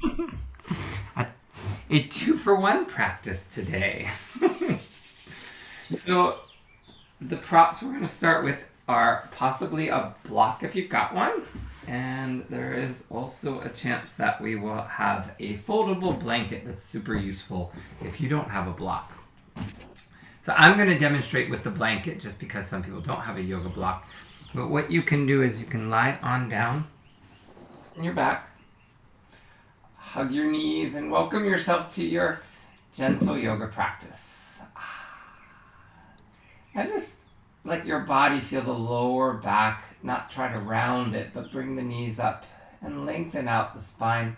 A 2-for-1 practice today. So the props we're going to start with are possibly a block if you've got one, and there is also a chance that we will have a foldable blanket that's super useful if you don't have a block. So I'm going to demonstrate with the blanket just because some people don't have a yoga block. But what you can do is you can lie on down on your back, hug your knees, and welcome yourself to your gentle yoga practice. And just let your body feel the lower back, not try to round it, but bring the knees up and lengthen out the spine.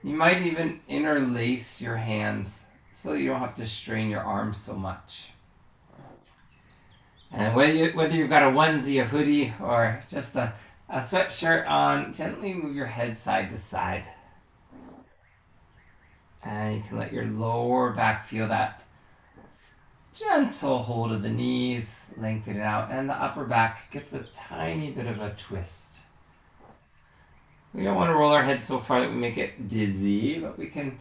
You might even interlace your hands so you don't have to strain your arms so much. And whether you've got a onesie, a hoodie, or just a sweatshirt on, gently move your head side to side. And you can let your lower back feel that gentle hold of the knees, lengthen it out, and the upper back gets a tiny bit of a twist. We don't want to roll our head so far that we make it dizzy, but we can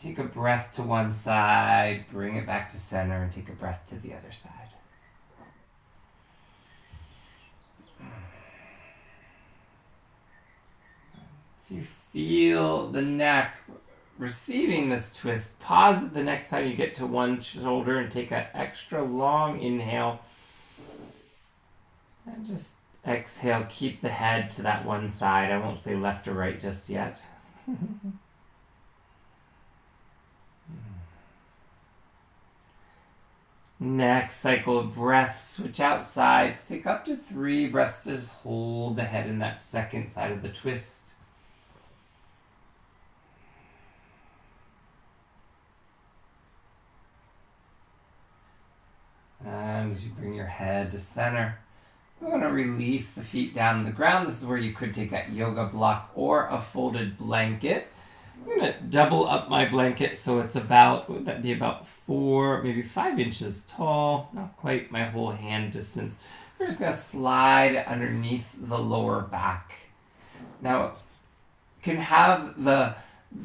take a breath to one side, bring it back to center, and take a breath to the other side. If you feel the neck receiving this twist, pause it the next time you get to one shoulder and take an extra long inhale. And just exhale, keep the head to that one side. I won't say left or right just yet. Next cycle of breath, switch out sides. Take up to 3 breaths. Just hold the head in that second side of the twist. And as you bring your head to center, we want to release the feet down on the ground. This is where you could take a yoga block or a folded blanket. I'm going to double up my blanket so it's about, would that be about 4, maybe 5 inches tall? Not quite my whole hand distance. We're just going to slide underneath the lower back. Now, you can have the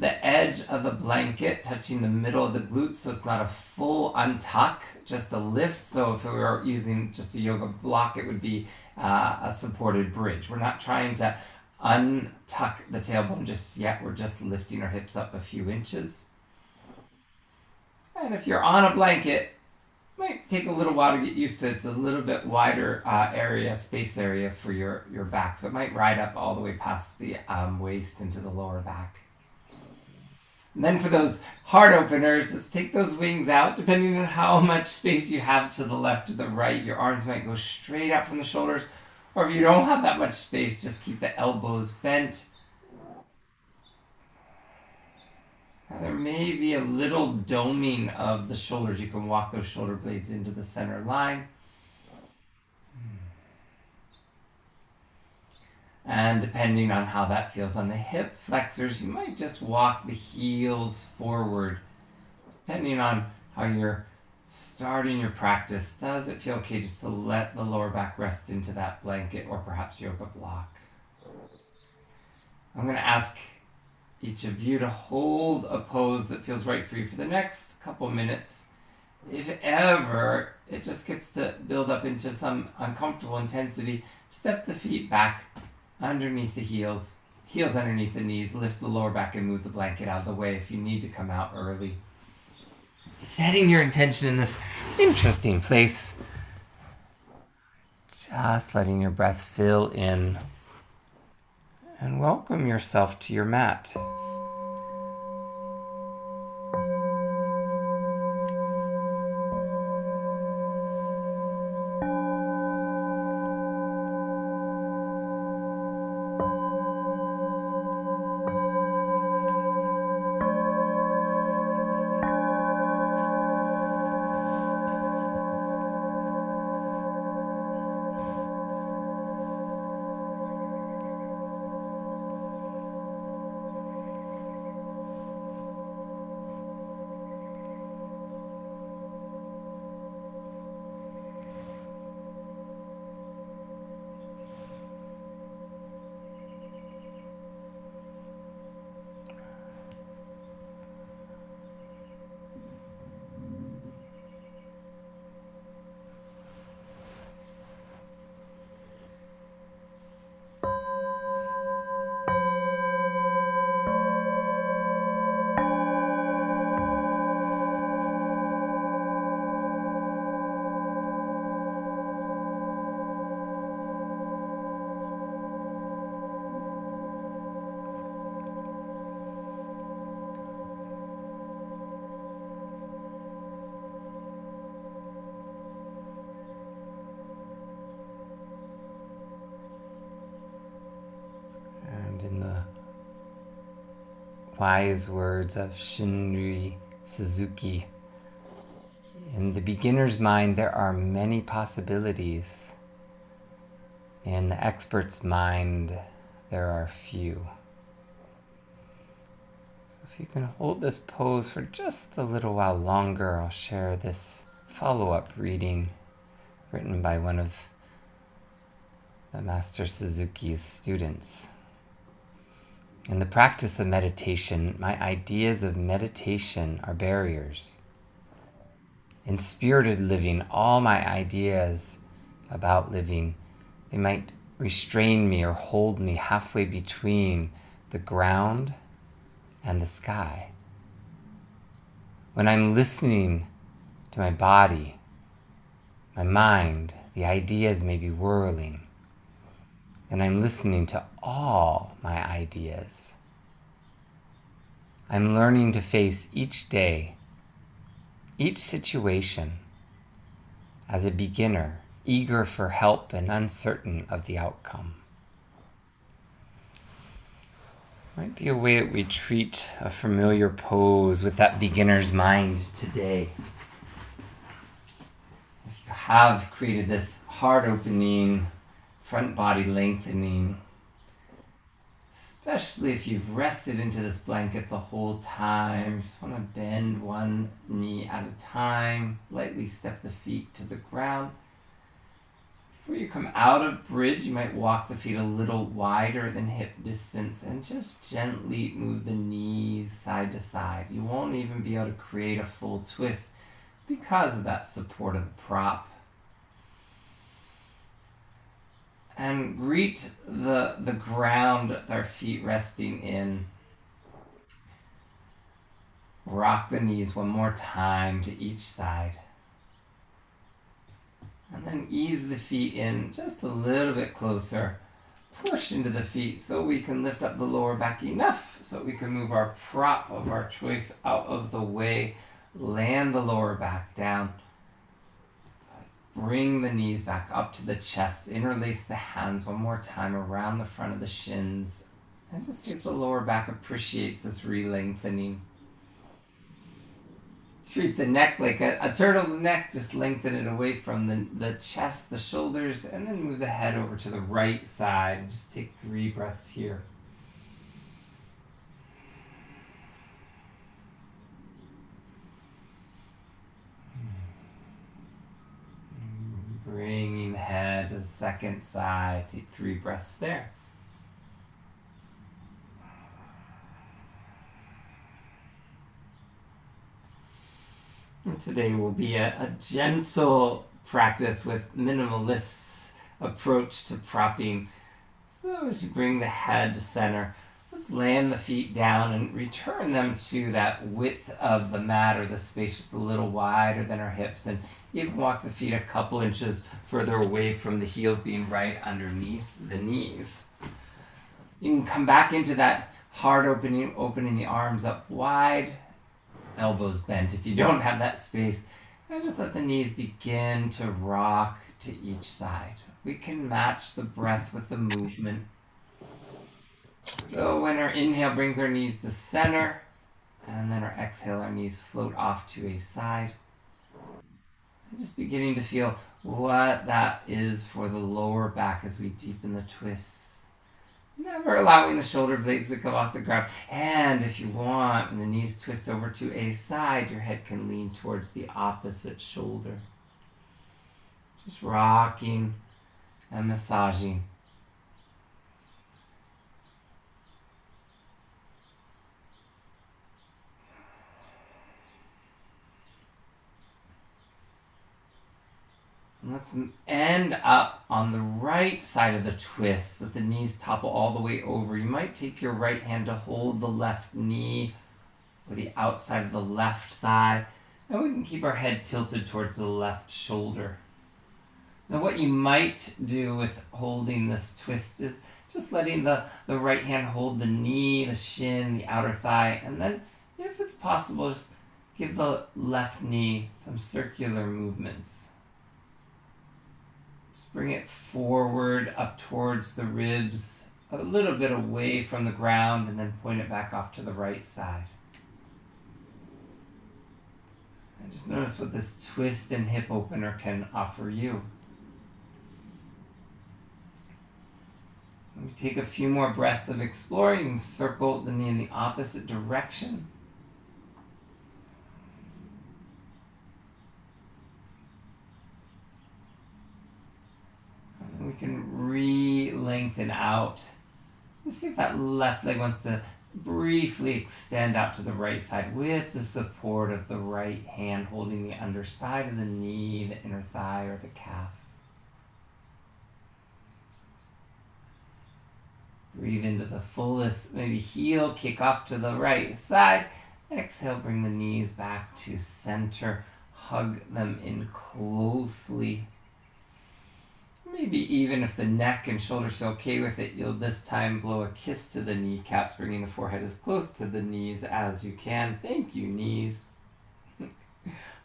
edge of the blanket touching the middle of the glutes, so it's not a full untuck, just a lift. So if we were using just a yoga block, it would be a supported bridge. We're not trying to untuck the tailbone just yet. We're just lifting our hips up a few inches. And if you're on a blanket, it might take a little while to get used to it. It's a little bit wider space area for your back. So it might ride up all the way past the waist into the lower back. And then for those heart openers, let's take those wings out. Depending on how much space you have to the left or the right, your arms might go straight out from the shoulders. Or if you don't have that much space, just keep the elbows bent. Now there may be a little doming of the shoulders. You can walk those shoulder blades into the center line. And depending on how that feels on the hip flexors, you might just walk the heels forward. Depending on how you're starting your practice, does it feel okay just to let the lower back rest into that blanket or perhaps yoga block? I'm going to ask each of you to hold a pose that feels right for you for the next couple minutes. If ever it just gets to build up into some uncomfortable intensity, step the feet back underneath the heels underneath the knees, lift the lower back and move the blanket out of the way if you need to come out early. Setting your intention in this interesting place. Just letting your breath fill in and welcome yourself to your mat. wise words of Shinryu Suzuki. In the beginner's mind, there are many possibilities. In the expert's mind, there are few. So if you can hold this pose for just a little while longer, I'll share this follow-up reading written by one of the Master Suzuki's students. In the practice of meditation, my ideas of meditation are barriers. In spirited living, all my ideas about living, they might restrain me or hold me halfway between the ground and the sky. When I'm listening to my body, my mind, the ideas may be whirling, and I'm listening to all my ideas. I'm learning to face each day, each situation, as a beginner, eager for help and uncertain of the outcome. Might be a way that we treat a familiar pose with that beginner's mind today. If you have created this heart opening, front body lengthening, especially if you've rested into this blanket the whole time, just want to bend one knee at a time, lightly step the feet to the ground. Before you come out of bridge, you might walk the feet a little wider than hip distance and just gently move the knees side to side. You won't even be able to create a full twist because of that support of the prop. And greet the ground with our feet resting in. Rock the knees one more time to each side. And then ease the feet in just a little bit closer. Push into the feet so we can lift up the lower back enough so we can move our prop of our choice out of the way. Land the lower back down. Bring the knees back up to the chest. Interlace the hands one more time around the front of the shins. And just see if the lower back appreciates this re-lengthening. Treat the neck like a turtle's neck. Just lengthen it away from the chest, the shoulders, and then move the head over to the right side. Just take 3 breaths here. Bringing the head to the second side. Take 3 breaths there. And today will be a gentle practice with minimalist approach to propping. So as you bring the head to center, let's land the feet down and return them to that width of the mat or the space just a little wider than our hips, and even walk the feet a couple inches further away from the heels being right underneath the knees. You can come back into that heart opening the arms up wide, elbows bent if you don't have that space, and just let the knees begin to rock to each side. We can match the breath with the movement. So when our inhale brings our knees to center, and then our exhale, our knees float off to a side. And just beginning to feel what that is for the lower back as we deepen the twists. Never allowing the shoulder blades to come off the ground. And if you want, when the knees twist over to a side, your head can lean towards the opposite shoulder. Just rocking and massaging. And let's end up on the right side of the twist. Let the knees topple all the way over. You might take your right hand to hold the left knee or the outside of the left thigh. And we can keep our head tilted towards the left shoulder. Now what you might do with holding this twist is just letting the right hand hold the knee, the shin, the outer thigh. And then if it's possible, just give the left knee some circular movements. Bring it forward up towards the ribs a little bit away from the ground and then point it back off to the right side. And just notice what this twist and hip opener can offer you. When we take a few more breaths of exploring, you can circle the knee in the opposite direction. And then we can re-lengthen out. Let's see if that left leg wants to briefly extend out to the right side with the support of the right hand holding the underside of the knee, the inner thigh, or the calf. Breathe into the fullest, maybe heel, kick off to the right side. Exhale, bring the knees back to center. Hug them in closely. Maybe even if the neck and shoulders feel okay with it, you'll this time blow a kiss to the kneecaps, bringing the forehead as close to the knees as you can. Thank you, knees.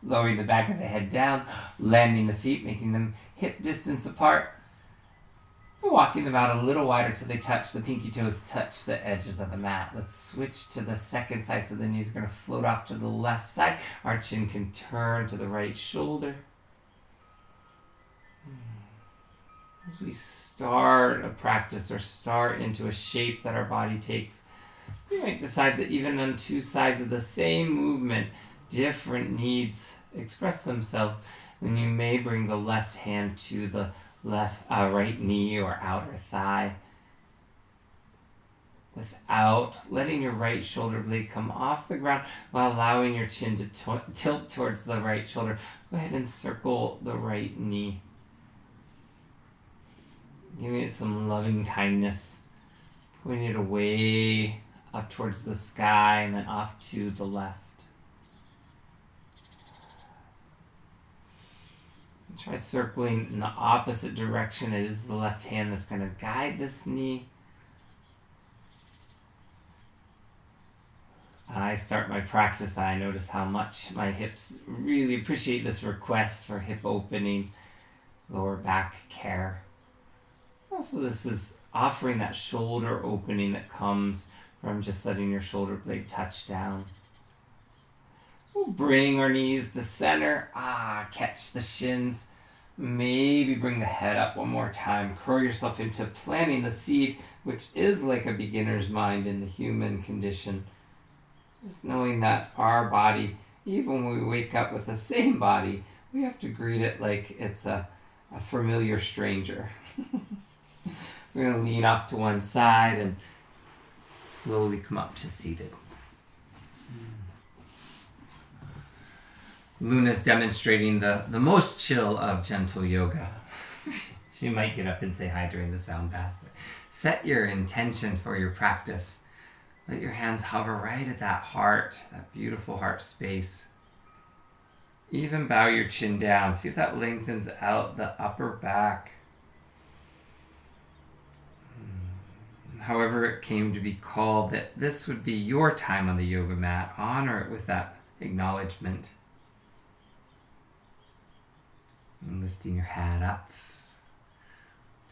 Lowering the back of the head down, landing the feet, making them hip distance apart. Walking them out a little wider till they touch, the pinky toes touch the edges of the mat. Let's switch to the second side, so the knees are going to float off to the left side. Our chin can turn to the right shoulder. As we start a practice or start into a shape that our body takes, we might decide that even on two sides of the same movement, different needs express themselves. Then you may bring the left hand to the right knee or outer thigh without letting your right shoulder blade come off the ground, while allowing your chin to tilt towards the right shoulder. Go ahead and circle the right knee. Giving it some loving kindness, pointing it away up towards the sky and then off to the left. Try circling in the opposite direction. It is the left hand that's going to guide this knee. I start my practice, I notice how much my hips really appreciate this request for hip opening, lower back care. Also, this is offering that shoulder opening that comes from just letting your shoulder blade touch down. We'll bring our knees to center. Catch the shins. Maybe bring the head up one more time. Curl yourself into planting the seed, which is like a beginner's mind in the human condition. Just knowing that our body, even when we wake up with the same body, we have to greet it like it's a familiar stranger. We're going to lean off to one side and slowly come up to seated. Luna's demonstrating the most chill of gentle yoga. She might get up and say hi during the sound bath. Set your intention for your practice. Let your hands hover right at that heart, that beautiful heart space. Even bow your chin down. See if that lengthens out the upper back. However it came to be called, that this would be your time on the yoga mat. Honor it with that acknowledgement. And lifting your head up.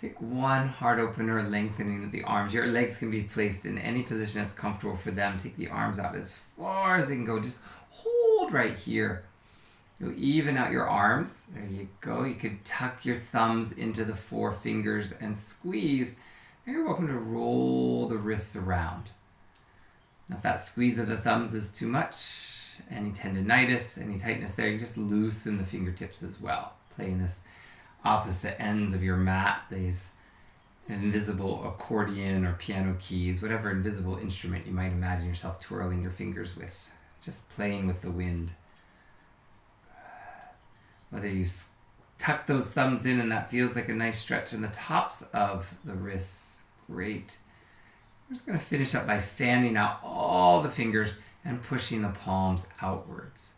Take one heart opener, lengthening of the arms. Your legs can be placed in any position that's comfortable for them. Take the arms out as far as they can go. Just hold right here. You'll even out your arms. There you go. You could tuck your thumbs into the four fingers and squeeze. Now you're welcome to roll the wrists around. Now if that squeeze of the thumbs is too much, any tendinitis, any tightness there, you just loosen the fingertips as well. Playing this opposite ends of your mat, these invisible accordion or piano keys, whatever invisible instrument you might imagine yourself twirling your fingers with, just playing with the wind. Whether you tuck those thumbs in and that feels like a nice stretch in the tops of the wrists, great. We're just going to finish up by fanning out all the fingers and pushing the palms outwards.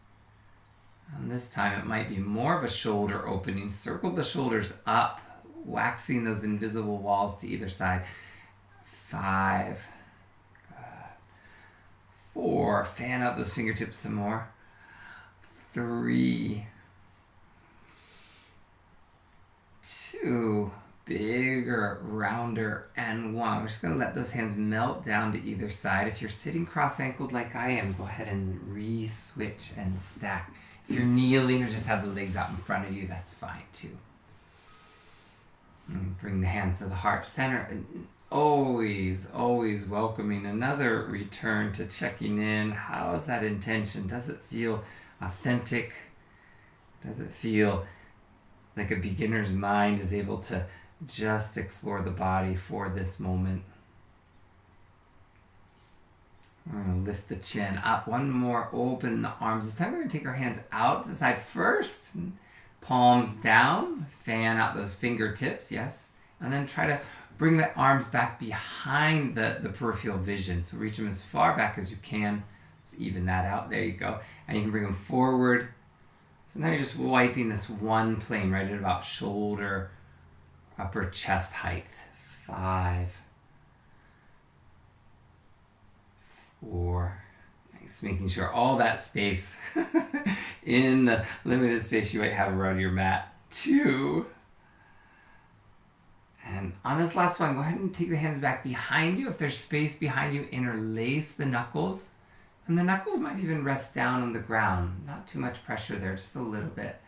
And this time it might be more of a shoulder opening. Circle the shoulders up, waxing those invisible walls to either side. 5. Good. 4. Fan out those fingertips some more. 3. 2. bigger, rounder, and one. We're just going to let those hands melt down to either side. If you're sitting cross-ankled like I am, go ahead and re-switch and stack. If you're kneeling or just have the legs out in front of you, that's fine too. And bring the hands to the heart center. And always, always welcoming another return to checking in. How is that intention? Does it feel authentic? Does it feel like a beginner's mind is able to just explore the body for this moment? We're going to lift the chin up. One more, open the arms. This time we're going to take our hands out to the side first. Palms down. Fan out those fingertips, yes. And then try to bring the arms back behind the peripheral vision. So reach them as far back as you can. Let's even that out. There you go. And you can bring them forward. So now you're just wiping this one plane right at about shoulder, upper chest height. 5, 4. Nice. Making sure all that space in the limited space you might have around your mat. 2. And on this last one, go ahead and take the hands back behind you. If there's space behind you, interlace the knuckles. And the knuckles might even rest down on the ground. Not too much pressure there, just a little bit.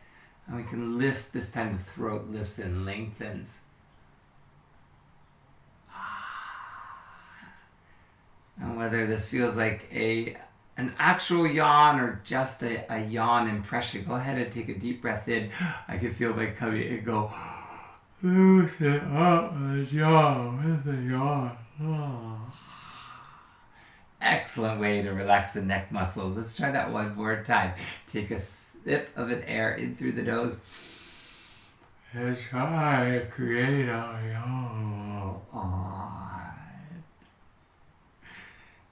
And we can lift, this time the throat lifts and lengthens. And whether this feels like an actual yawn or just a yawn impression, go ahead and take a deep breath in. I can feel my tummy and go, loosen up the jaw with the yawn. Oh. Excellent way to relax the neck muscles. Let's try that one more time. Take a sip of an air in through the nose. And try to create a yawn.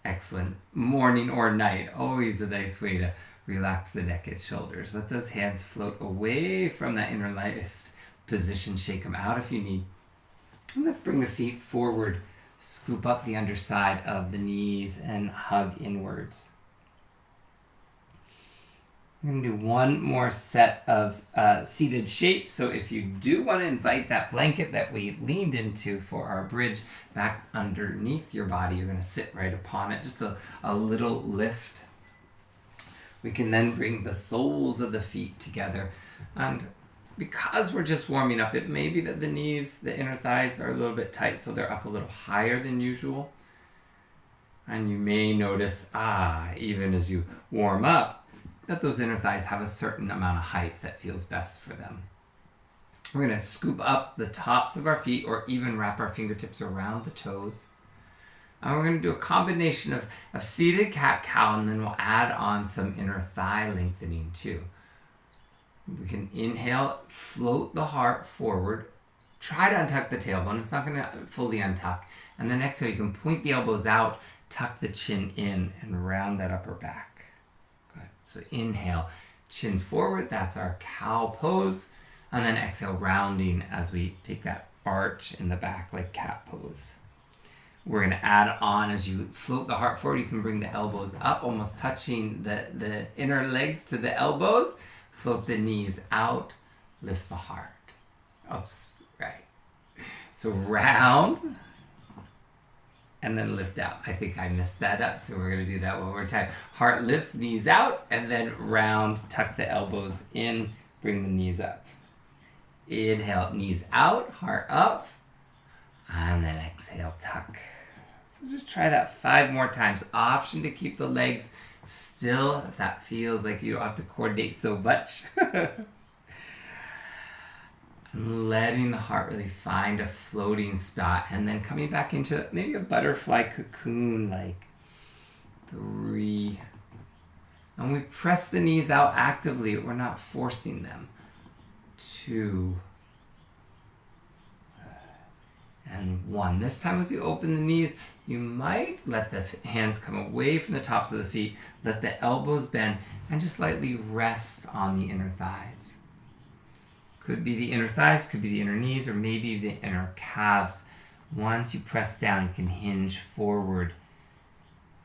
Excellent. Morning or night. Always a nice way to relax the neck and shoulders. Let those hands float away from that interlaced position. Shake them out if you need. And let's bring the feet forward. Scoop up the underside of the knees and hug inwards. We're going to do one more set of seated shapes. So if you do want to invite that blanket that we leaned into for our bridge back underneath your body, you're going to sit right upon it. Just a little lift. We can then bring the soles of the feet together. And because we're just warming up, it may be that the knees, the inner thighs are a little bit tight, so they're up a little higher than usual. And you may notice, even as you warm up, that those inner thighs have a certain amount of height that feels best for them. We're going to scoop up the tops of our feet or even wrap our fingertips around the toes. And we're going to do a combination of seated cat-cow, and then we'll add on some inner thigh lengthening too. We can inhale, float the heart forward. Try to untuck the tailbone. It's not going to fully untuck. And then exhale, you can point the elbows out, tuck the chin in, and round that upper back. Good. So inhale, chin forward. That's our cow pose. And then exhale, rounding as we take that arch in the back like cat pose. We're going to add on, as you float the heart forward, you can bring the elbows up, almost touching the inner legs to the elbows. Float the knees out, lift the heart. Oops, right. So round, and then lift out. I think I messed that up, so we're going to do that one more time. Heart lifts, knees out, and then round, tuck the elbows in, bring the knees up. Inhale, knees out, heart up, and then exhale, tuck. So just try that 5 more times. Option to keep the legs still if that feels like you don't have to coordinate so much. And letting the heart really find a floating spot, and then coming back into maybe a butterfly cocoon, like 3. And we press the knees out actively. We're not forcing them. 2. And 1. This time as you open the knees, you might let the hands come away from the tops of the feet, let the elbows bend, and just lightly rest on the inner thighs. Could be the inner thighs, could be the inner knees, or maybe the inner calves. Once you press down, you can hinge forward.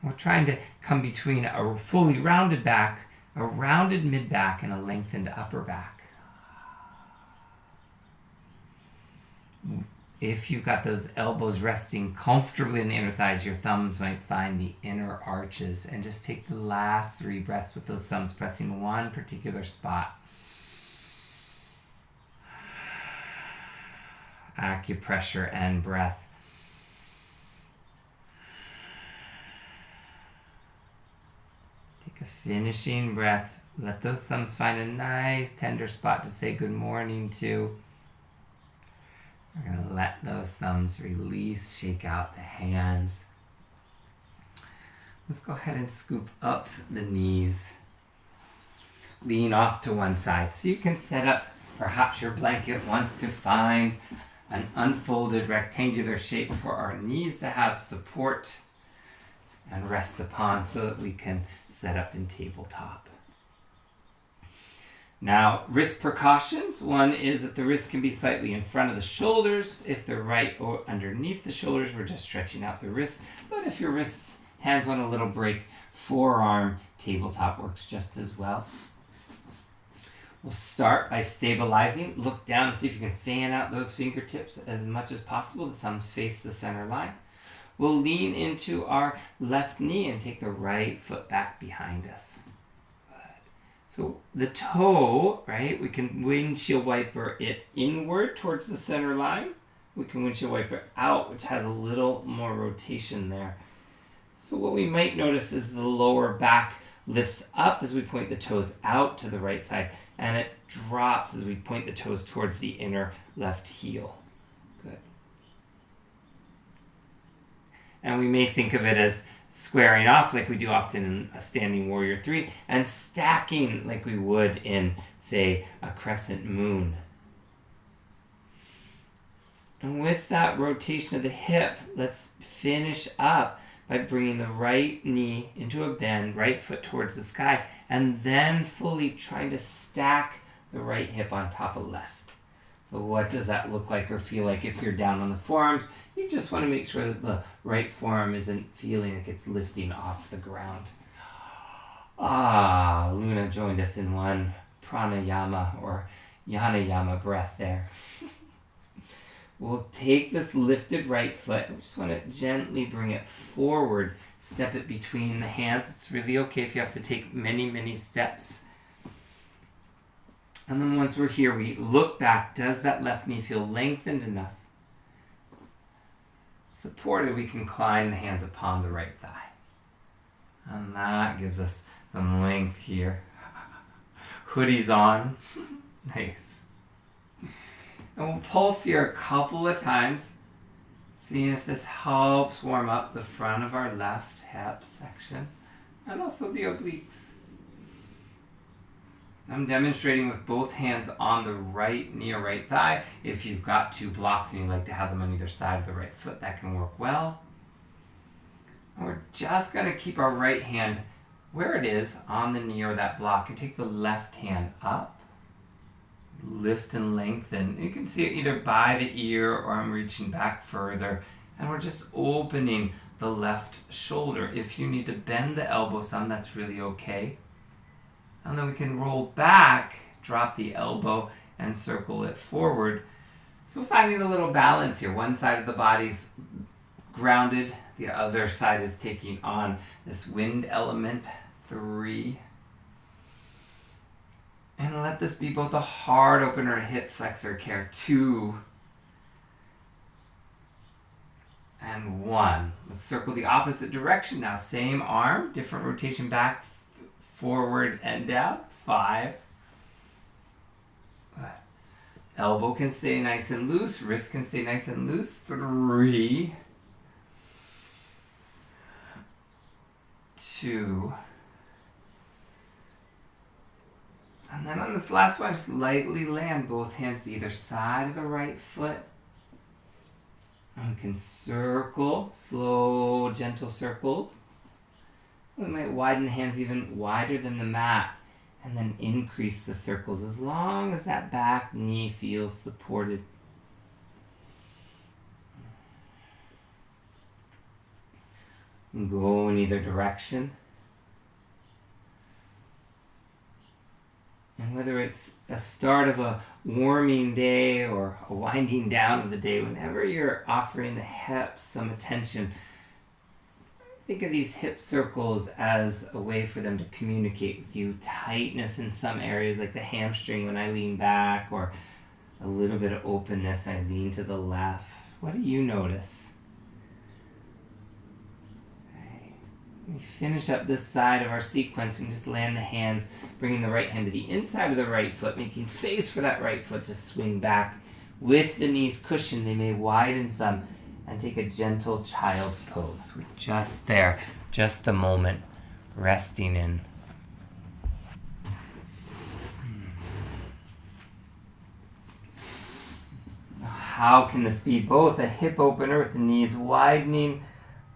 We're trying to come between a fully rounded back, a rounded mid-back, and a lengthened upper back. if you've got those elbows resting comfortably in the inner thighs, your thumbs might find the inner arches. And just take the last 3 breaths with those thumbs pressing one particular spot. Acupressure and breath. Take a finishing breath. Let those thumbs find a nice tender spot to say good morning to. We're going to let those thumbs release, shake out the hands. Let's go ahead and scoop up the knees. Lean off to one side. So you can set up, perhaps your blanket wants to find an unfolded rectangular shape for our knees to have support and rest upon so that we can set up in tabletop. Now, wrist precautions. One is that the wrist can be slightly in front of the shoulders. If they're right or underneath the shoulders, we're just stretching out the wrists. But if your wrists, hands on a little break, forearm tabletop works just as well. We'll start by stabilizing. Look down and see if you can fan out those fingertips as much as possible. The thumbs face the center line. We'll lean into our left knee and take the right foot back behind us. So the toe, right, we can windshield wiper it inward towards the center line. We can windshield wiper out, which has a little more rotation there. So what we might notice is the lower back lifts up as we point the toes out to the right side, and it drops as we point the toes towards the inner left heel. Good. And we may think of it as squaring off like we do often in a standing warrior 3, and stacking like we would in, say, a crescent moon. And with that rotation of the hip, let's finish up by bringing the right knee into a bend, right foot towards the sky, and then fully trying to stack the right hip on top of left. So what does that look like or feel like if you're down on the forearms? You just want to make sure that the right forearm isn't feeling like it's lifting off the ground. Luna joined us in one pranayama or yanayama breath there. We'll take this lifted right foot. We just want to gently bring it forward. Step it between the hands. It's really okay if you have to take many, many steps. And then once we're here, we look back. Does that left knee feel lengthened enough? Supported, we can climb the hands upon the right thigh. And that gives us some length here. Hoodies on. Nice. And we'll pulse here a couple of times, seeing if this helps warm up the front of our left hip section and also the obliques. I'm demonstrating with both hands on the right knee or right thigh. If you've got 2 blocks and you like to have them on either side of the right foot, that can work well. And we're just going to keep our right hand where it is on the knee or that block and take the left hand up. Lift and lengthen. You can see it either by the ear or I'm reaching back further. And we're just opening the left shoulder. If you need to bend the elbow some, that's really okay. And then we can roll back, drop the elbow, and circle it forward. So finding a little balance here. One side of the body's grounded. The other side is taking on this wind element. 3. And let this be both a heart opener and hip flexor care. 2. And 1. Let's circle the opposite direction now. Same arm, different rotation back, forward and down. 5. Good. Elbow can stay nice and loose. Wrist can stay nice and loose. 3. 2. And then on this last one, just lightly land both hands to either side of the right foot. And we can circle, slow, gentle circles. We might widen the hands even wider than the mat and then increase the circles as long as that back knee feels supported. And go in either direction. And whether it's a start of a warming day or a winding down of the day, whenever you're offering the hips some attention, think of these hip circles as a way for them to communicate with you. Tightness in some areas, like the hamstring when I lean back, or a little bit of openness, I lean to the left. What do you notice? We finish up this side of our sequence. We can just land the hands, bringing the right hand to the inside of the right foot, making space for that right foot to swing back. With the knees cushioned, they may widen some, and take a gentle child's pose. We're just there, just a moment, resting in. How can this be? Both a hip opener with the knees widening,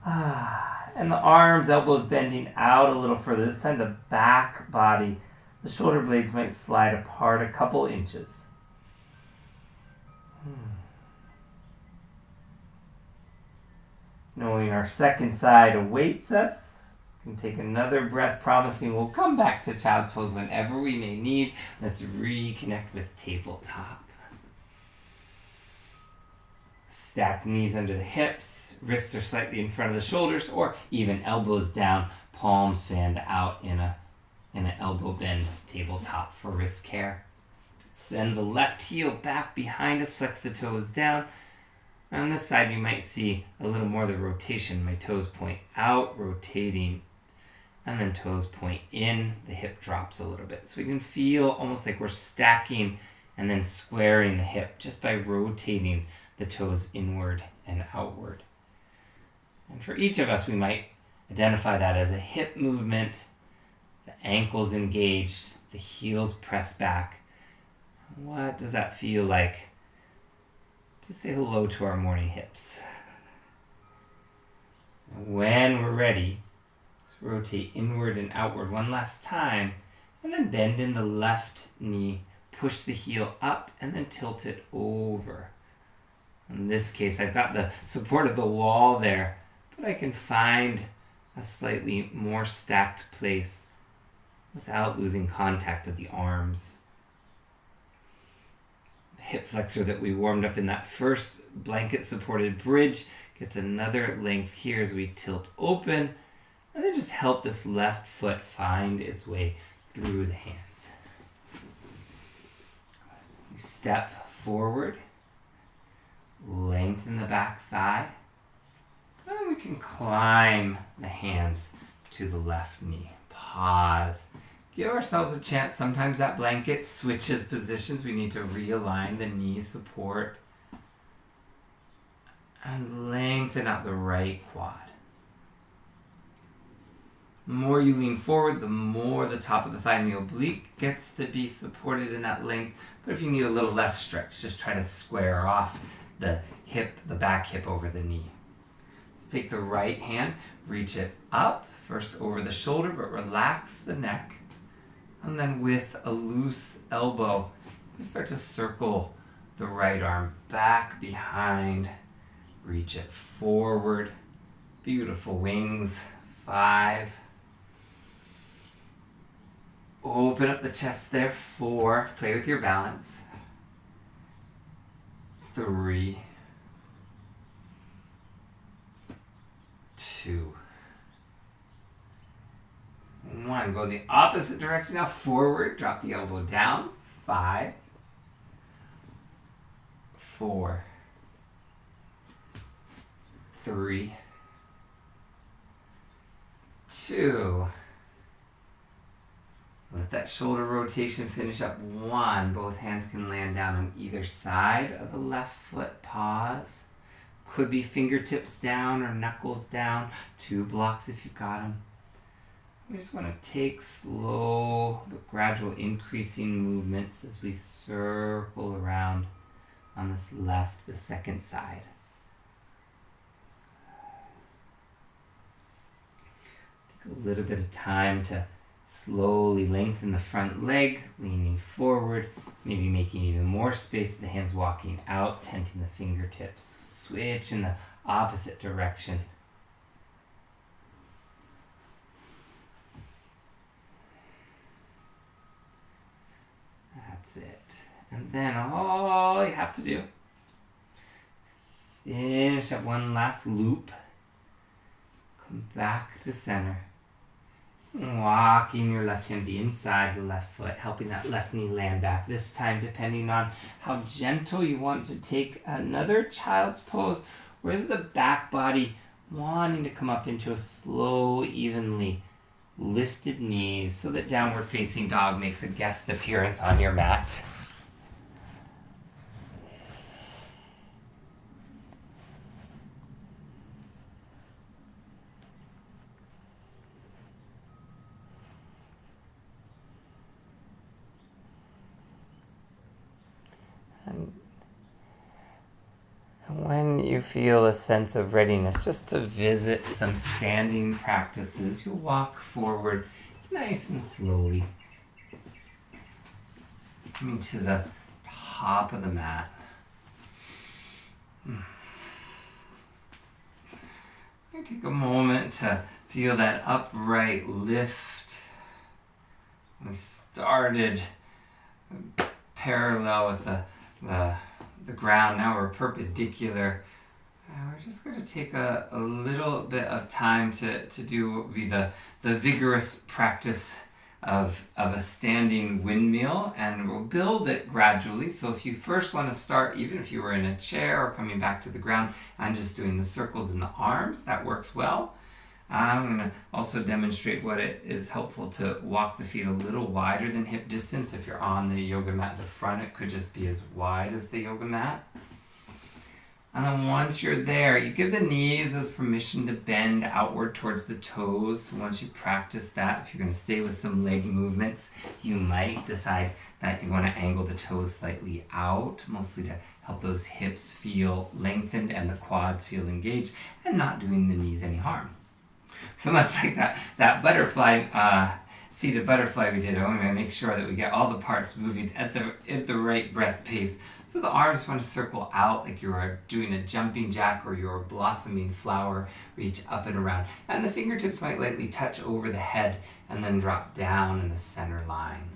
and the arms, elbows bending out a little further. This time the back body, the shoulder blades might slide apart a couple inches. Knowing our second side awaits us, we can take another breath, promising we'll come back to child's pose whenever we may need. Let's reconnect with tabletop. Stack knees under the hips, wrists are slightly in front of the shoulders, or even elbows down, palms fanned out in an elbow bend tabletop for wrist care. Send the left heel back behind us, flex the toes down. On this side, you might see a little more of the rotation. My toes point out, rotating, and then toes point in. The hip drops a little bit. So we can feel almost like we're stacking and then squaring the hip just by rotating the toes inward and outward. And for each of us, we might identify that as a hip movement, the ankles engaged, the heels pressed back. What does that feel like? Just say hello to our morning hips. When we're ready, let's rotate inward and outward one last time, and then bend in the left knee, push the heel up, and then tilt it over. In this case, I've got the support of the wall there, but I can find a slightly more stacked place without losing contact of the arms. The hip flexor that we warmed up in that first blanket-supported bridge gets another length here as we tilt open, and then just help this left foot find its way through the hands. We step forward. Lengthen the back thigh. And then we can climb the hands to the left knee. Pause. Give ourselves a chance. Sometimes that blanket switches positions. We need to realign the knee support. And lengthen out the right quad. The more you lean forward, the more the top of the thigh and the oblique gets to be supported in that length. But if you need a little less stretch, just try to square off the hip, the back hip over the knee. Let's take the right hand, reach it up, first over the shoulder, but relax the neck. And then with a loose elbow, you start to circle the right arm back behind, reach it forward. Beautiful wings. 5. Open up the chest there. 4. Play with your balance. 3, 2, 1. Go the opposite direction now. Forward. Drop the elbow down. 5, 4, 3, 2. Let that shoulder rotation finish up. 1. Both hands can land down on either side of the left foot. Pause. Could be fingertips down or knuckles down. 2 blocks if you got them. We just want to take slow but gradual increasing movements as we circle around on this left, the second side. Take a little bit of time to slowly lengthen the front leg, leaning forward, maybe making even more space, the hands walking out, tenting the fingertips. Switch in the opposite direction. That's it. And then all you have to do, finish up one last loop. Come back to center. Walking your left hand the inside the left foot, helping that left knee land back. This time, depending on how gentle you want to take another child's pose, or is the back body wanting to come up into a slow, evenly lifted knees so that downward facing dog makes a guest appearance on your mat. And when you feel a sense of readiness, just to visit some standing practices, you'll walk forward nice and slowly, coming to the top of the mat. Take a moment to feel that upright lift. We started parallel with the ground. Now we're perpendicular. We're just going to take a little bit of time to do what would be the vigorous practice of a standing windmill, and we'll build it gradually. So if you first want to start, even if you were in a chair or coming back to the ground, I'm just doing the circles in the arms. That works well. I'm going to also demonstrate what it is helpful to walk the feet a little wider than hip distance. If you're on the yoga mat at the front, it could just be as wide as the yoga mat. And then once you're there, you give the knees this permission to bend outward towards the toes. So once you practice that, if you're going to stay with some leg movements, you might decide that you want to angle the toes slightly out, mostly to help those hips feel lengthened and the quads feel engaged, and not doing the knees any harm. So much like that butterfly, seated butterfly we did, I want to make sure that we get all the parts moving at the right breath pace. So the arms want to circle out like you are doing a jumping jack or you're a blossoming flower, reach up and around. And the fingertips might lightly touch over the head and then drop down in the center line.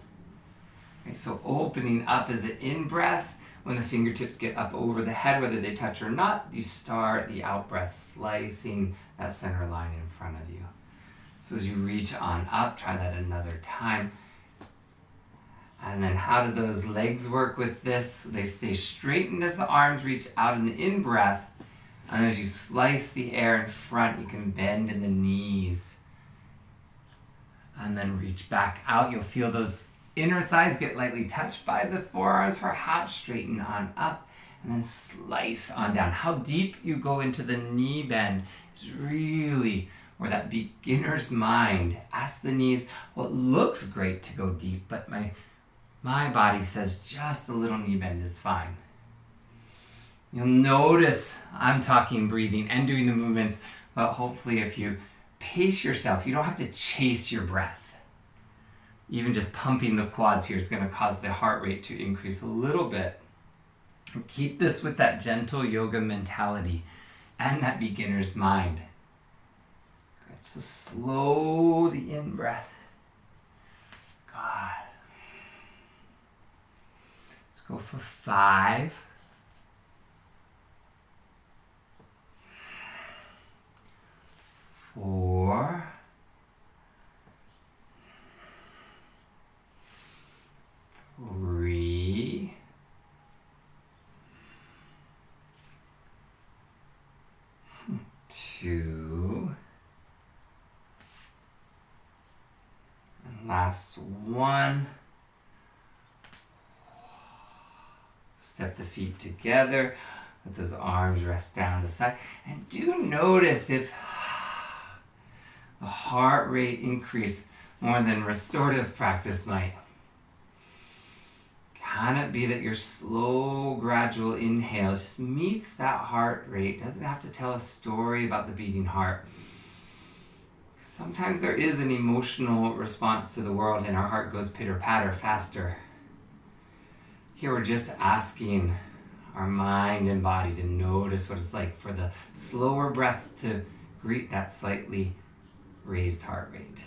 Okay, so opening up as an in-breath. When the fingertips get up over the head, whether they touch or not, you start the out-breath, slicing that center line in front of you. So as you reach on up, try that another time. And then how do those legs work with this? They stay straightened as the arms reach out in the in-breath. And as you slice the air in front, you can bend in the knees. And then reach back out. You'll feel those inner thighs get lightly touched by the forearms, perhaps straighten on up. And then slice on down. How deep you go into the knee bend is really where that beginner's mind asks the knees, well, it looks great to go deep, but my body says just a little knee bend is fine. You'll notice I'm talking breathing and doing the movements, but hopefully if you pace yourself, you don't have to chase your breath. Even just pumping the quads here is going to cause the heart rate to increase a little bit. Keep this with that gentle yoga mentality and that beginner's mind. Good. So slow the in-breath. God. Let's go for 5. 4. 3. 2. And last one. Step the feet together. Let those arms rest down to the side. And do notice if the heart rate increase more than restorative practice might. Can it be that your slow, gradual inhale just meets that heart rate? Doesn't have to tell a story about the beating heart. Sometimes there is an emotional response to the world and our heart goes pitter-patter faster. Here we're just asking our mind and body to notice what it's like for the slower breath to greet that slightly raised heart rate.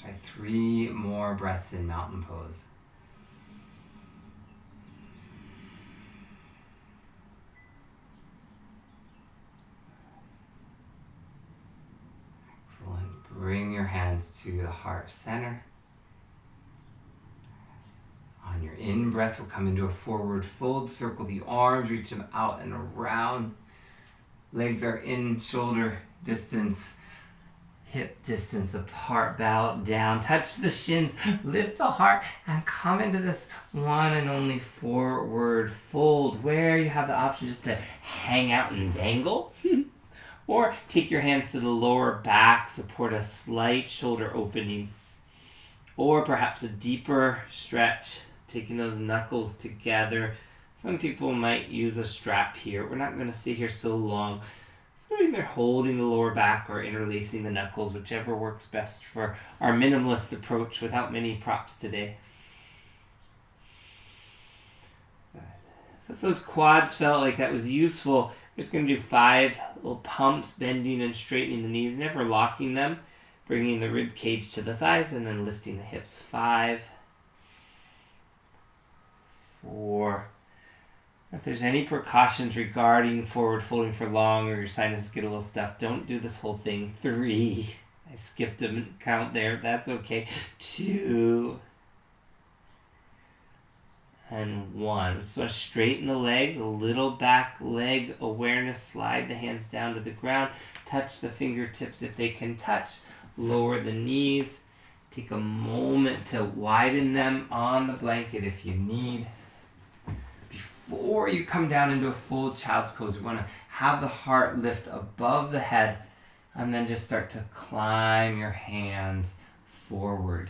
Try 3 more breaths in mountain pose. your hands to the heart center. On your in-breath, we'll come into a forward fold. Circle the arms, reach them out and around. Legs are in shoulder distance, hip distance apart. Bow down, touch the shins, lift the heart, and come into this one and only forward fold, where you have the option just to hang out and dangle. Or take your hands to the lower back, support a slight shoulder opening. Or perhaps a deeper stretch, taking those knuckles together. Some people might use a strap here. We're not going to stay here so long. So either holding the lower back or interlacing the knuckles, whichever works best for our minimalist approach without many props today. So if those quads felt like that was useful, we're just going to do 5 little pumps, bending and straightening the knees, never locking them, bringing the rib cage to the thighs, and then lifting the hips. 5, 4. If there's any precautions regarding forward folding for long or your sinuses get a little stuffed, don't do this whole thing. 3. I skipped a count there. That's okay. 2. And 1. Just want to straighten the legs, a little back leg awareness. Slide the hands down to the ground. Touch the fingertips if they can touch. Lower the knees. Take a moment to widen them on the blanket if you need. Before you come down into a full child's pose, we want to have the heart lift above the head and then just start to climb your hands forward.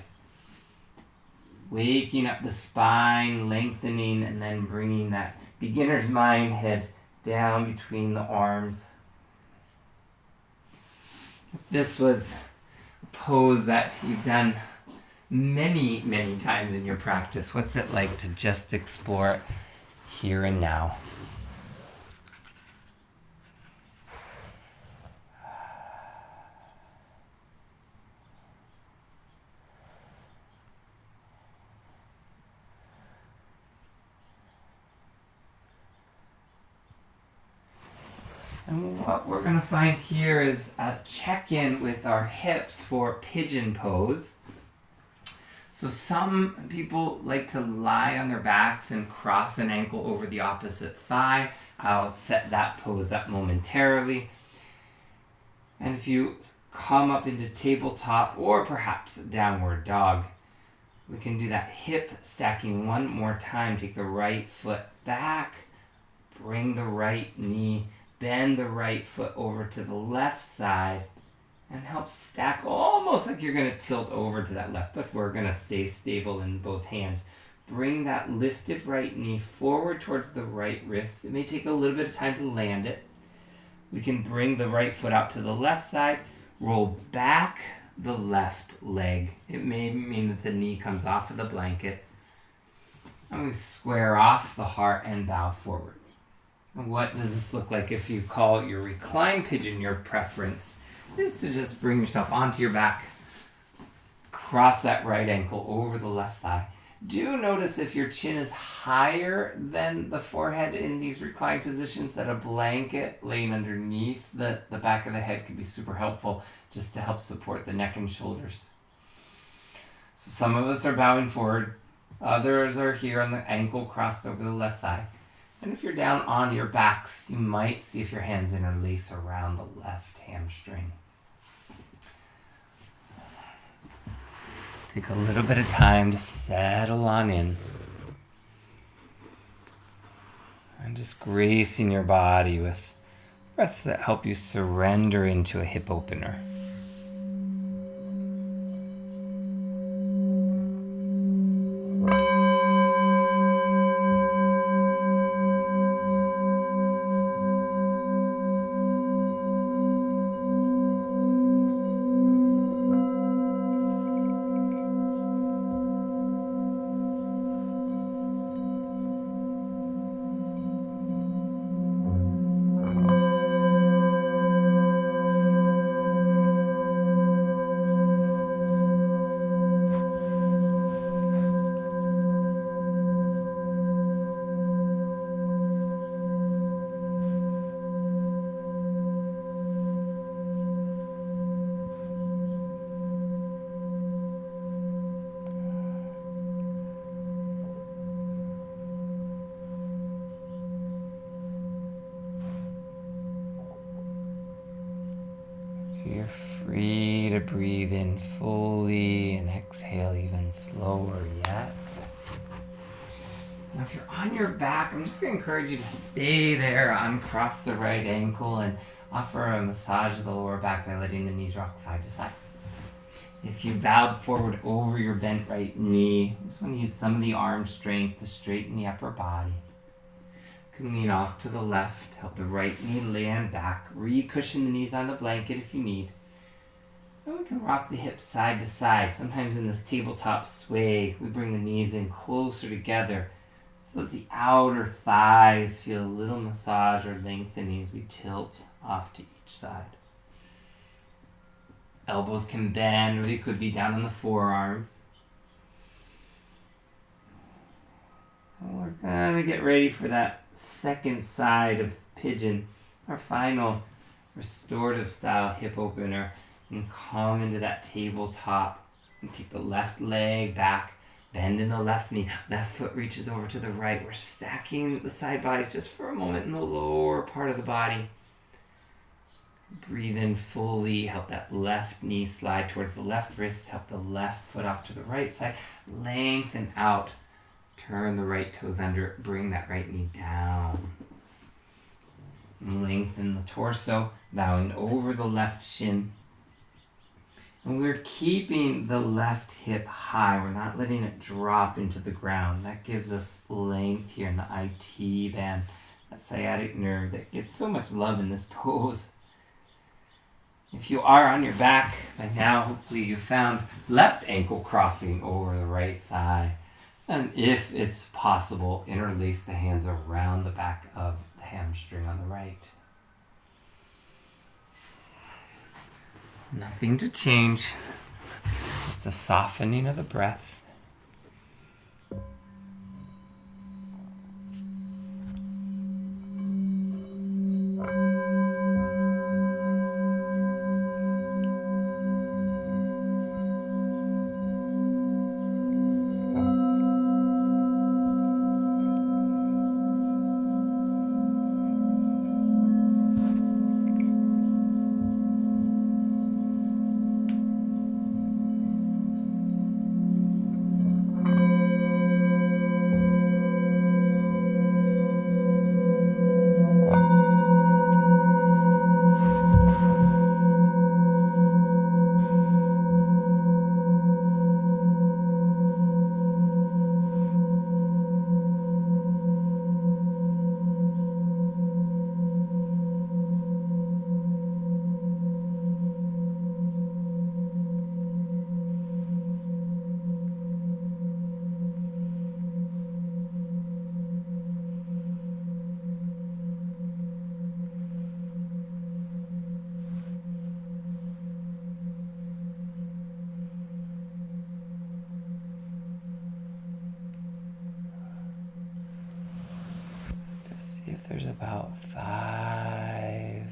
Waking up the spine, lengthening, and then bringing that beginner's mind head down between the arms. If this was a pose that you've done many, many times in your practice, what's it like to just explore it here and now? And what we're going to find here is a check-in with our hips for pigeon pose. So some people like to lie on their backs and cross an ankle over the opposite thigh. I'll set that pose up momentarily. And if you come up into tabletop or perhaps downward dog, we can do that hip stacking one more time. Take the right foot back, bring the right knee, bend the right foot over to the left side, and help stack almost like you're going to tilt over to that left, but we're going to stay stable in both hands. Bring that lifted right knee forward towards the right wrist. It may take a little bit of time to land it. We can bring the right foot out to the left side, roll back the left leg. It may mean that the knee comes off of the blanket. And we square off the heart and bow forward. And what does this look like if you call your reclined pigeon your preference? Is to just bring yourself onto your back, cross that right ankle over the left thigh. Do notice if your chin is higher than the forehead in these reclined positions, that a blanket laying underneath the back of the head could be super helpful just to help support the neck and shoulders. So some of us are bowing forward, others are here on the ankle crossed over the left thigh. And if you're down on your backs, you might see if your hands interlace around the left hamstring. Take a little bit of time to settle on in. And just gracing your body with breaths that help you surrender into a hip opener. So you're free to breathe in fully and exhale even slower yet. Now if you're on your back, I'm just going to encourage you to stay there, uncross the right ankle, and offer a massage of the lower back by letting the knees rock side to side. If you bowed forward over your bent right knee, you just want to use some of the arm strength to straighten the upper body. You can lean off to the left, help the right knee land back, re-cushion the knees on the blanket if you need. And we can rock the hips side to side. Sometimes in this tabletop sway, we bring the knees in closer together so that the outer thighs feel a little massage or lengthening as we tilt off to each side. Elbows can bend, or they could be down on the forearms. And we're going to get ready for that second side of pigeon, our final restorative style hip opener. And come into that tabletop and take the left leg back, bend in the left knee, left foot reaches over to the right. We're stacking the side bodies just for a moment in the lower part of the body. Breathe in fully, help that left knee slide towards the left wrist, help the left foot off to the right side, lengthen out, turn the right toes under, bring that right knee down. Lengthen the torso, bowing over the left shin. And we're keeping the left hip high, we're not letting it drop into the ground. That gives us length here in the IT band, that sciatic nerve that gets so much love in this pose. If you are on your back by now, hopefully you found left ankle crossing over the right thigh. And if it's possible, interlace the hands around the back of the hamstring on the right. Nothing to change, just a softening of the breath. See if there's about 5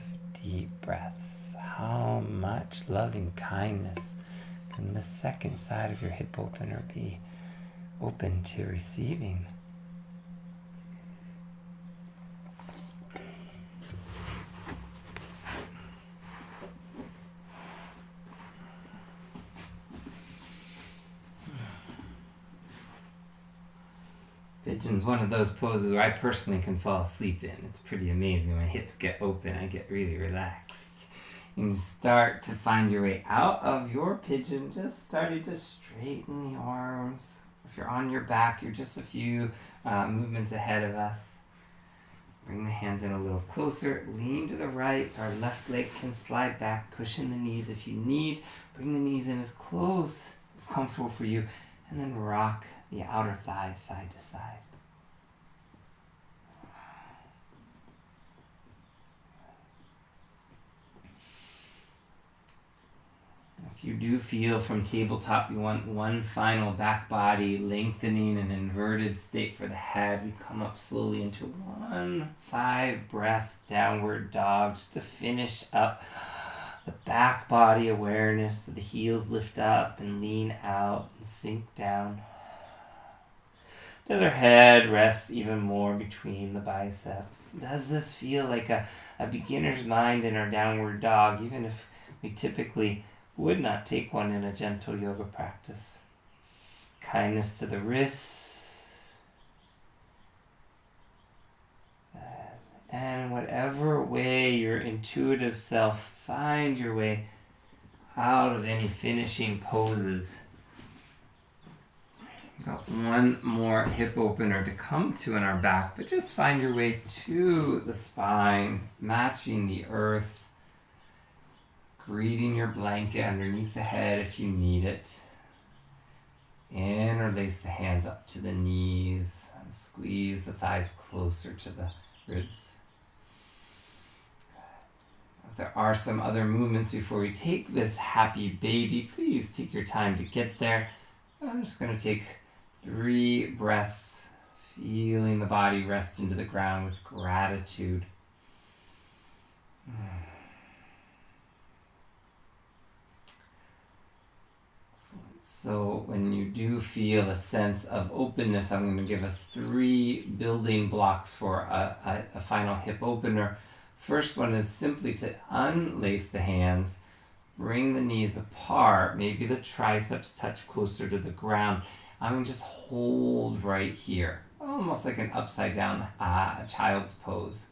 deep breaths. How much loving kindness can the second side of your hip opener be open to receiving? Pigeon's one of those poses where I personally can fall asleep in. It's pretty amazing. My hips get open, I get really relaxed. You can start to find your way out of your pigeon, just starting to straighten the arms. If you're on your back, you're just a few movements ahead of us. Bring the hands in a little closer, lean to the right so our left leg can slide back, cushion the knees if you need. Bring the knees in as close as comfortable for you, and then rock the outer thighs side to side. If you do feel from tabletop you want one final back body lengthening an inverted state for the head, we come up slowly into 1 5 breath downward dog just to finish up the back body awareness so the heels lift up and lean out and sink down. Does our head rest even more between the biceps? Does this feel like a beginner's mind in our downward dog, even if we typically would not take one in a gentle yoga practice. Kindness to the wrists. And in whatever way your intuitive self find your way out of any finishing poses. We've got one more hip opener to come to in our back, but just find your way to the spine, matching the earth, greeting your blanket underneath the head if you need it. Interlace the hands up to the knees and squeeze the thighs closer to the ribs. If there are some other movements before we take this happy baby, please take your time to get there. I'm just going to take 3 breaths, feeling the body rest into the ground with gratitude. So when you do feel a sense of openness, I'm going to give us 3 building blocks for a final hip opener. First one is simply to unlace the hands, bring the knees apart, maybe the triceps touch closer to the ground. I'm going to just hold right here, almost like an upside down child's pose.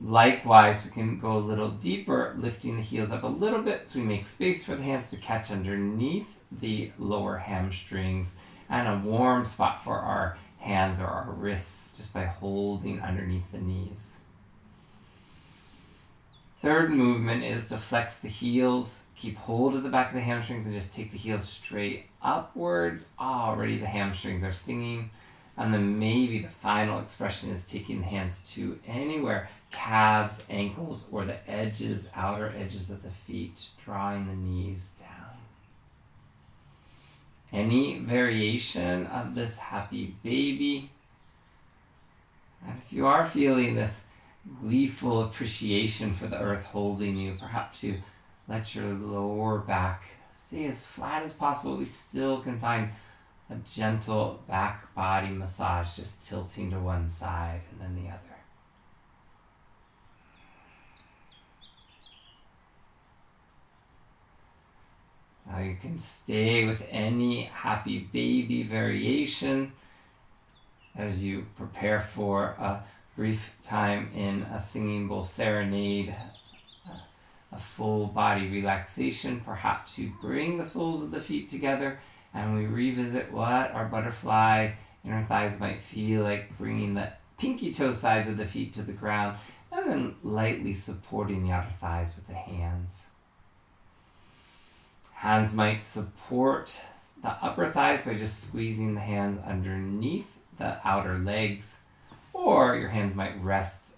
Likewise, we can go a little deeper, lifting the heels up a little bit so we make space for the hands to catch underneath the lower hamstrings, and a warm spot for our hands or our wrists just by holding underneath the knees. Third movement is to flex the heels, keep hold of the back of the hamstrings and just take the heels straight upwards. Already the hamstrings are singing. And then maybe the final expression is taking the hands to anywhere, calves, ankles, or the edges, outer edges of the feet, drawing the knees down. Any variation of this happy baby. And if you are feeling this gleeful appreciation for the earth holding you, perhaps you let your lower back stay as flat as possible. We still can find a gentle back body massage, just tilting to one side and then the other. Now you can stay with any happy baby variation as you prepare for a brief time in a singing bowl serenade, a full body relaxation. Perhaps you bring the soles of the feet together and we revisit what our butterfly inner thighs might feel like, bringing the pinky toe sides of the feet to the ground and then lightly supporting the outer thighs with the hands. Hands might support the upper thighs by just squeezing the hands underneath the outer legs, or your hands might rest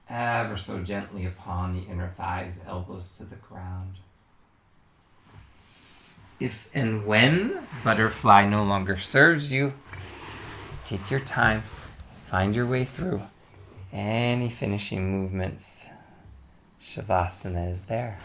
ever so gently upon the inner thighs, elbows to the ground. If and when butterfly no longer serves you, take your time, find your way through any finishing movements. Shavasana is there.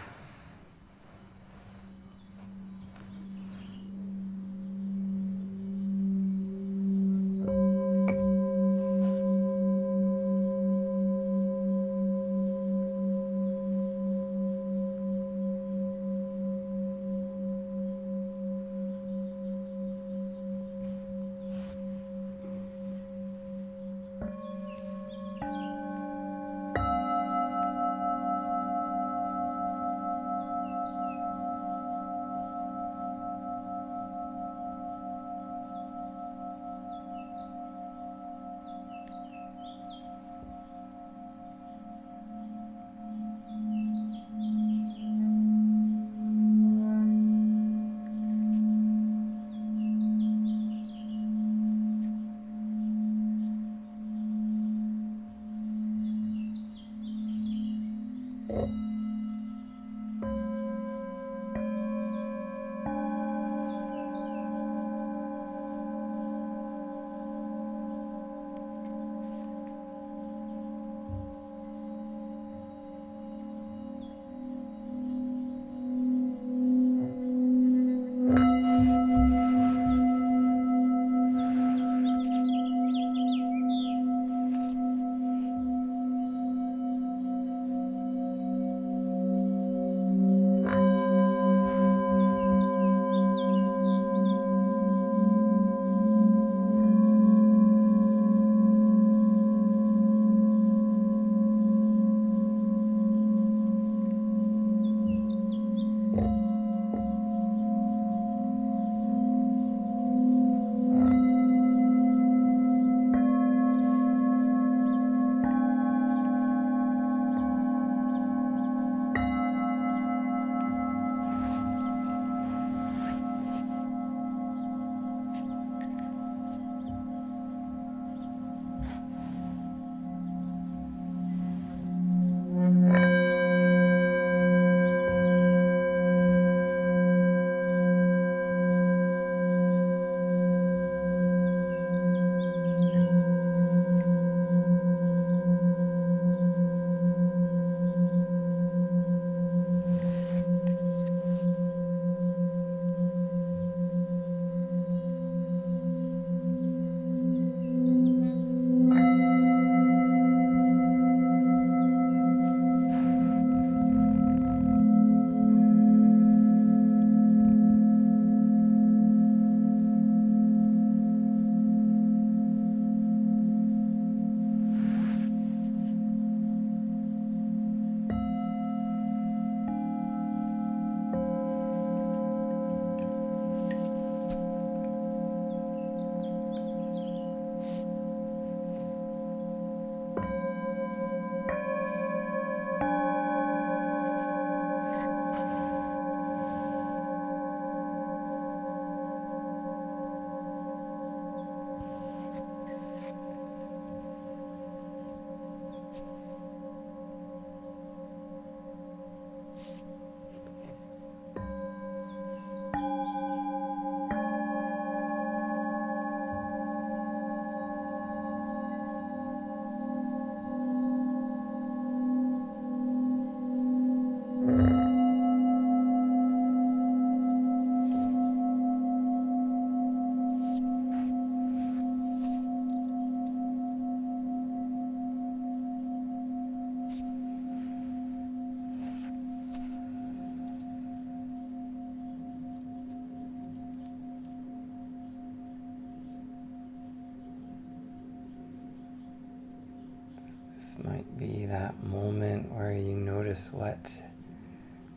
This might be that moment where you notice what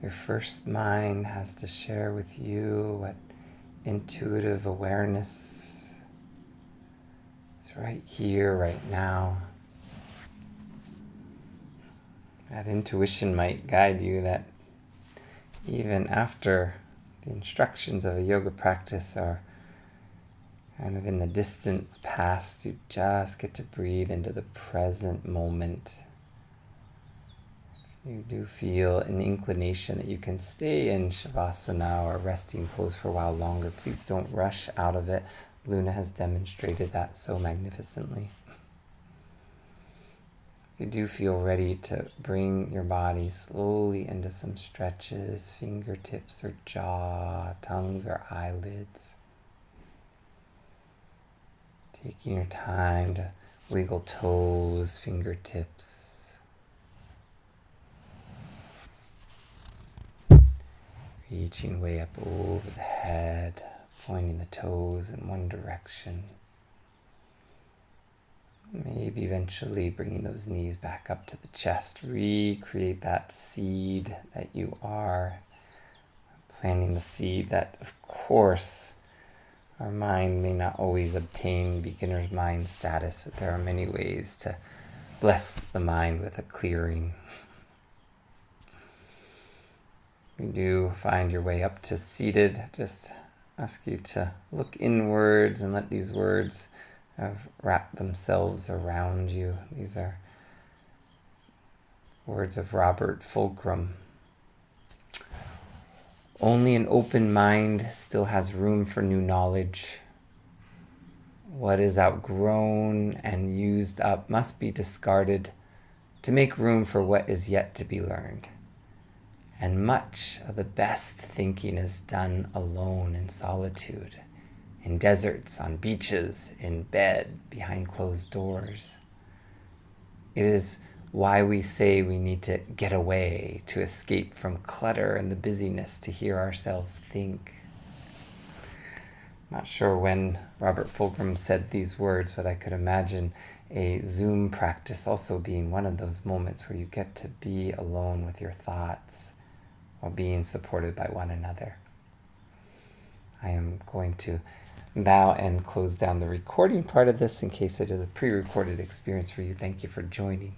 your first mind has to share with you, what intuitive awareness is right here, right now. That intuition might guide you that even after the instructions of a yoga practice are kind of in the distant past, you just get to breathe into the present moment. If you do feel an inclination that you can stay in Shavasana or resting pose for a while longer, please don't rush out of it. Luna has demonstrated that so magnificently. If you do feel ready to bring your body slowly into some stretches, fingertips or jaw, tongues or eyelids. Taking your time to wiggle toes, fingertips. Reaching way up over the head, pointing the toes in one direction. Maybe eventually bringing those knees back up to the chest. Recreate that seed that you are. Planting the seed that, of course, our mind may not always obtain beginner's mind status, but there are many ways to bless the mind with a clearing. You do find your way up to seated. Just ask you to look inwards and let these words wrap themselves around you. These are words of Robert Fulghum. Only an open mind still has room for new knowledge. What is outgrown and used up must be discarded to make room for what is yet to be learned. And much of the best thinking is done alone in solitude, in deserts, on beaches, in bed, behind closed doors. It is why we say we need to get away, to escape from clutter and the busyness, to hear ourselves think. Not sure when Robert Fulghum said these words, but I could imagine a Zoom practice also being one of those moments where you get to be alone with your thoughts while being supported by one another. I am going to bow and close down the recording part of this in case it is a pre-recorded experience for you. Thank you for joining.